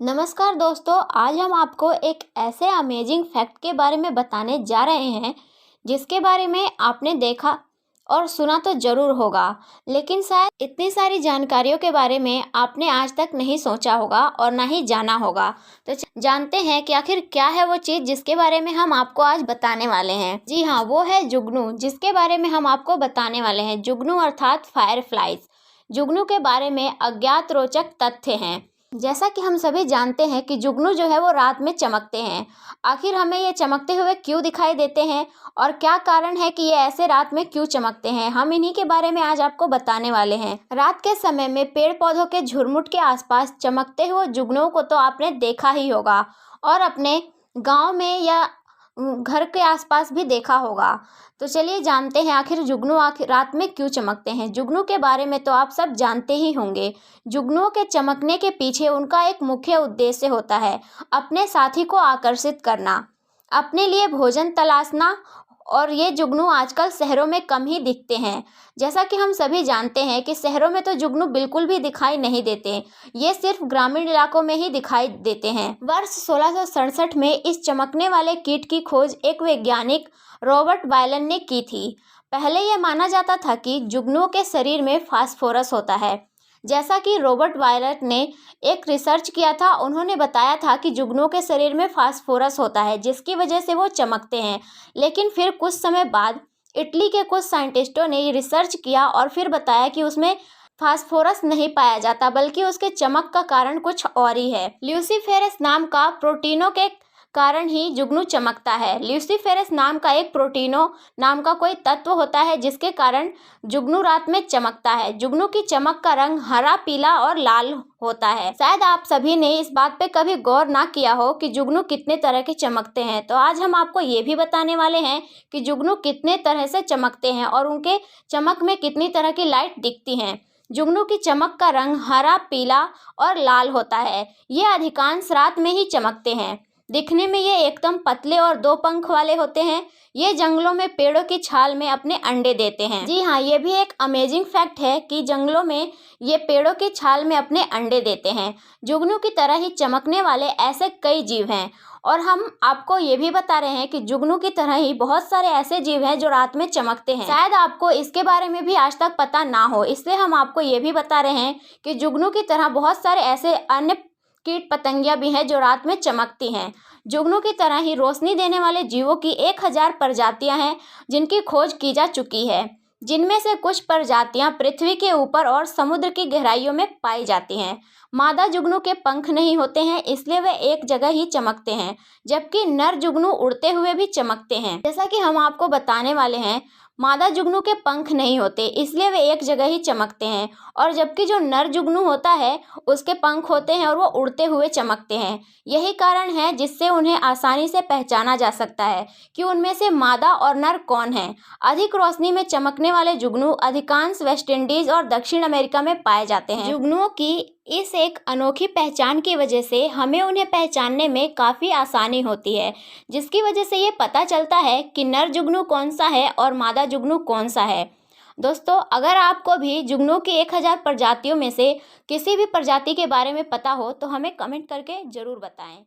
नमस्कार दोस्तों, आज हम आपको एक ऐसे अमेजिंग फैक्ट के बारे में बताने जा रहे हैं जिसके बारे में आपने देखा और सुना तो ज़रूर होगा, लेकिन शायद इतनी सारी जानकारियों के बारे में आपने आज तक नहीं सोचा होगा और ना ही जाना होगा। तो जानते हैं कि आखिर क्या है वो चीज़ जिसके बारे में हम आपको आज बताने वाले हैं। जी हाँ, वो है जुगनू, जिसके बारे में हम आपको बताने वाले हैं। जुगनू अर्थात फायरफ्लाइज। जुगनू के बारे में अज्ञात रोचक तथ्य हैं। जैसा कि हम सभी जानते हैं कि जुगनू जो है वो रात में चमकते हैं। आखिर हमें ये चमकते हुए क्यों दिखाई देते हैं और क्या कारण है कि ये ऐसे रात में क्यों चमकते हैं, हम इन्हीं के बारे में आज आपको बताने वाले हैं। रात के समय में पेड़ पौधों के झुरमुट के आसपास चमकते हुए जुगनुओं को तो आपने देखा ही होगा और अपने गांव में या घर के आसपास भी देखा होगा। तो चलिए जानते हैं आखिर जुगनू आखिर रात में क्यों चमकते हैं। जुगनू के बारे में तो आप सब जानते ही होंगे। जुगनुओं के चमकने के पीछे उनका एक मुख्य उद्देश्य होता है अपने साथी को आकर्षित करना, अपने लिए भोजन तलाशना। और ये जुगनू आजकल शहरों में कम ही दिखते हैं। जैसा कि हम सभी जानते हैं कि शहरों में तो जुगनू बिल्कुल भी दिखाई नहीं देते, ये सिर्फ ग्रामीण इलाकों में ही दिखाई देते हैं। वर्ष 1667 में इस चमकने वाले कीट की खोज एक वैज्ञानिक रॉबर्ट बायलन ने की थी। पहले यह माना जाता था कि जुगनुओं के शरीर में फास्फोरस होता है। जैसा कि रॉबर्ट बायलन ने एक रिसर्च किया था, उन्होंने बताया था कि जुगनुओं के शरीर में फास्फोरस होता है जिसकी वजह से वो चमकते हैं। लेकिन फिर कुछ समय बाद इटली के कुछ साइंटिस्टों ने ये रिसर्च किया और फिर बताया कि उसमें फास्फोरस नहीं पाया जाता, बल्कि उसके चमक का कारण कुछ और ही है। ल्यूसीफेरस नाम का प्रोटीनों के कारण ही जुगनू चमकता है। ल्यूसीफेरस नाम का एक प्रोटीनो नाम का कोई तत्व होता है जिसके कारण जुगनू रात में चमकता है। जुगनू की चमक का रंग हरा, पीला और लाल होता है। शायद आप सभी ने इस बात पे कभी गौर ना किया हो कि जुगनू कितने तरह के चमकते हैं। तो आज हम आपको ये भी बताने वाले हैं कि जुगनू कितने तरह से चमकते हैं और उनके चमक में कितनी तरह की लाइट दिखती हैं। जुगनू की चमक का रंग हरा, पीला और लाल होता है। ये अधिकांश रात में ही चमकते हैं। दिखने में ये एकदम पतले और दो पंख वाले होते हैं। ये जंगलों में पेड़ों की छाल में अपने अंडे देते हैं। जी हाँ, ये भी एक अमेजिंग फैक्ट है कि जंगलों में ये पेड़ों की छाल में अपने अंडे देते हैं। जुगनू की तरह ही चमकने वाले ऐसे कई जीव हैं और हम आपको ये भी बता रहे हैं कि जुगनू की तरह ही बहुत सारे ऐसे जीव हैं जो रात में चमकते हैं। शायद आपको इसके बारे में भी आज तक पता ना हो, इसलिए हम आपको ये भी बता रहे हैं कि जुगनू की तरह बहुत सारे ऐसे अन्य कीट पतंगियां भी हैं जो रात में चमकती हैं। जुगनू की तरह ही रोशनी देने वाले जीवों की 1000 प्रजातियां हैं जिनकी खोज की जा चुकी है, जिनमें से कुछ प्रजातियां पृथ्वी के ऊपर और समुद्र की गहराइयों में पाई जाती हैं। मादा जुगनू के पंख नहीं होते हैं, इसलिए वे एक जगह ही चमकते हैं, जबकि नर जुगनू उड़ते हुए भी चमकते हैं। जैसा कि हम आपको बताने वाले हैं, मादा जुगनू के पंख नहीं होते, इसलिए वे एक जगह ही चमकते हैं, और जबकि जो नर जुगनू होता है उसके पंख होते हैं और वो उड़ते हुए चमकते हैं। यही कारण है जिससे उन्हें आसानी से पहचाना जा सकता है कि उनमें से मादा और नर कौन है। अधिक रोशनी में चमकने वाले जुगनू अधिकांश वेस्ट इंडीज और दक्षिण अमेरिका में पाए जाते हैं। जुगनुओं की इस एक अनोखी पहचान की वजह से हमें उन्हें पहचानने में काफ़ी आसानी होती है, जिसकी वजह से ये पता चलता है कि नर जुगनू कौन सा है और मादा जुगनू कौन सा है। दोस्तों, अगर आपको भी जुगनू की 1000 प्रजातियों में से किसी भी प्रजाति के बारे में पता हो तो हमें कमेंट करके ज़रूर बताएं।